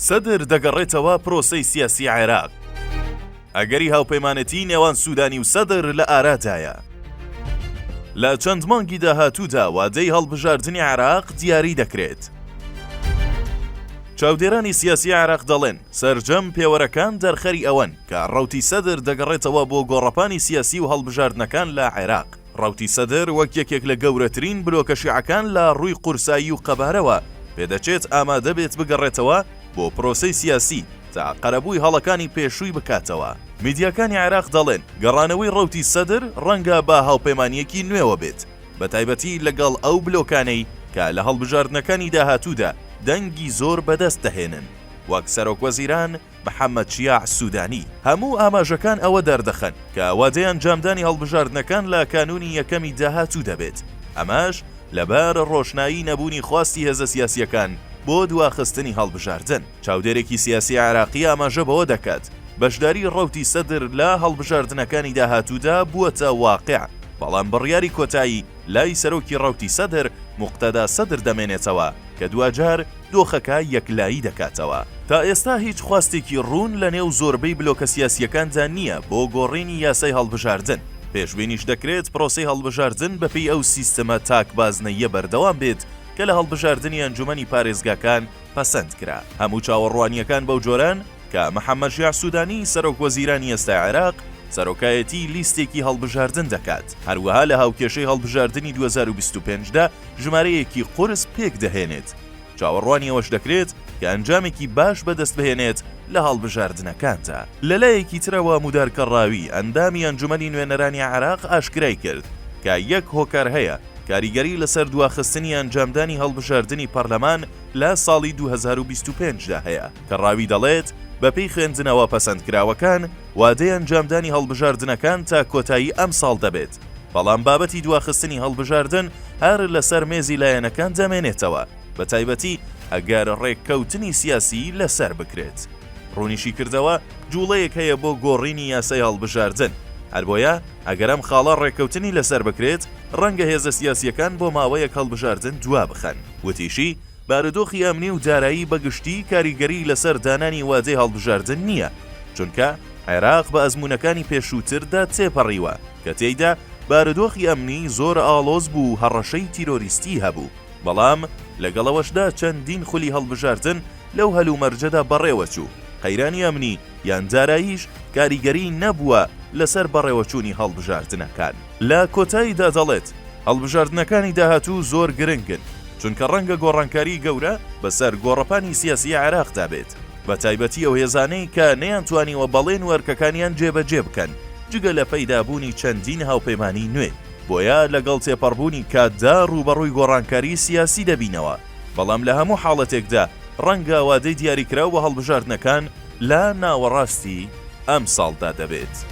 سەدر دەگەڕێتەوە پرۆسەی سیاسی عێراق. ئەگەری هاوپەیمانەتی نێوان سوودانی و سەدر لە ئارادایە. لە چەند مانگی داهاتوودا وادەی هەڵبژاردنی عێراق دیاری دەکرێت. چاودێرانی سیاسی عێراق دەڵێن سەرجەم پێوەرەکان دەرخەری ئەوەن کە ڕەوتی سەدر دەگەڕێتەوە بۆ گۆڕەپانی سیاسی و هەڵبژاردنەکان لە عێراق. ڕەوتی سەدر وەک یەکێک لە گەورەترین بلۆکە شیعەکان لە ڕووی قورسایی و قەبارەوە پێدەچێت ئامادە بێت بگەڕێتەوە بۆ پرۆسەی سیاسی تا قەرەبووی هەڵەکانی پێشووی بکاتەوە. میدیاکانی عێراق دەڵێن گەڕانەوەی ڕەوتی سەدر ڕەنگە بە هاوپەیمانیەکی نوێوە بێت، بە تایبەتی لەگەڵ ئەو بلۆکانەی کە لە هەڵبژاردنەکانی داهاتوودا دەنگی زۆر بەدەست دەهێنن، وەک سەرۆکوەزیران محەممەد شیاع سوودانی. هەموو ئاماژەکان ئەوە دەردەخەن کە وادەیان جامدانی هەڵبژاردنەکان لە کانونی یەکەمی داهاتوو دەبێت، ئەماش لەبەر ڕۆشنایی نەبوونی خواستی هێزە سیاسیەکان بۆ دواخستنی هەڵبژاردن. چاودێرێکی سیاسی عێراقی ئاماژە بەوە دەکات بەشداری ڕەوتی سەدر لە هەڵبژاردنەکانی داهاتوودا بووەتە واقع، بەڵام بڕیاری کۆتایی لای سەرۆکی ڕەوتی سەدر موقتەدا سەدر دەمێنێتەوە کە دوجار دۆخەکە یەکلایی دەکاتەوە. تا ئێستا هیچ خواستێکی ڕوون لە نێو زۆربەی بلۆکە سیاسیەکاندا نییە بۆ گۆڕینی یاسای هەڵبژاردن. پێشبینیش دەکرێت پرۆسەی هەڵبژاردن بەپێی ئەو سیستەمە تاکبازنەیە بەردەوام بێت کە لە هەڵبژاردننی ئەنجومەنی پارێزگاکان پەسەند کرا. هەموو چاوەڕوانیەکان بەو جۆران کە محەممەد شیاع سوودانی سەرۆکوەزیرانی ئێستای عێراق سەرۆکایەتی لیستێکی هەڵبژاردن دەکات. هەروەها لە هاوکێشەی هەڵبژاردننی 2025دا ژمارەیەکی قورس پێک دەهێنێت. چاوەڕوانی ئەوەش دەکرێت کە ئەنجامێکی باش بەدەست بهێنێت لە هەڵبژاردنەکاندا. لەلایەکی ترەوە مودارکەڕاوی ئەندامی ئەنجومەنی نوێنەرانی عێراق ئاشکرای کرد کە یەک هۆکار هەیە کاریگەری لەسەر دواخستنی ئەنجامدانی هەڵبژاردننی پەرلەمان لە ساڵی 2025دا هەیە کە ڕاوی دەڵێت بەپێی خوێندنەوە پەسەندکراوەکان وادەی ئەنجامدانی هەڵبژاردنەکان تا کۆتایی ئەم ساڵ دەبێت، بەڵام بابەتی دواخستنی هەڵبژاردن هەر لەسەر مێزی لایەنەکان دەمێنێتەوە، بە تایبەتی ئەگەر ڕێککەوتنی سیاسی لەسەر بکرێت. ڕوونیشی کردەوە جوڵەیەک هەیە بۆ گۆڕینی یاسای هەڵبژاردن، هەر بۆیە ئەگەر ئەم خاڵە ڕێککەوتنی لەسەر بکرێت ڕەنگە هێزە سیاسیەکان بۆ ماوەیەک هەڵبژاردن دوا بخەن. وتیشی بارودۆخی ئەمنی و دارایی بەگشتی کاریگەری لەسەر دانانی وادەی هەڵبژاردن نییە، چونکە عێراق بە ئەزمونەکانی پێشووتردا تێپەڕیوە کە تێیدا بارودۆخی ئەمنی زۆر ئاڵۆز بوو، هەڕەشەی تیرۆریستی هەبوو، بەڵام لەگەڵەوەشدا چەندین خولی هەڵبژاردن لەو هەلومەرجەدا بەڕێوە چوو. قەیرانی ئەمنی یان داراییش کاریگەری نەبووە لەسەر بەڕێوەچوونی هەڵبژاردنەکان. لە کۆتاییدا دەڵێت هەڵبژاردنەکانی داهاتوو زۆر گرنگن، چونکە ڕەنگە گۆڕانکاری گەورە بەسەر گۆڕەپانی سیاسی عێراقدا بێت، بە تایبەتی ئەو هێزانەی کە نەیانتوانیوە بەڵێن وەرکەکانیان جێبەجێ بکەن جگە لە پەیدابوونی چەندین هاوپەیمانی نوێ. بۆیە لەگەڵ تێپەڕبوونی کاتدا ڕوبەڕووی گۆڕانکاری سیاسی دەبینەوە، بەڵام لە هەموو حاڵەتێکدا ڕەنگە وادەی دیاریکراو بە هەڵبژاردنەکان لە ناوەڕاستی ئەم ساڵدا دەبێت.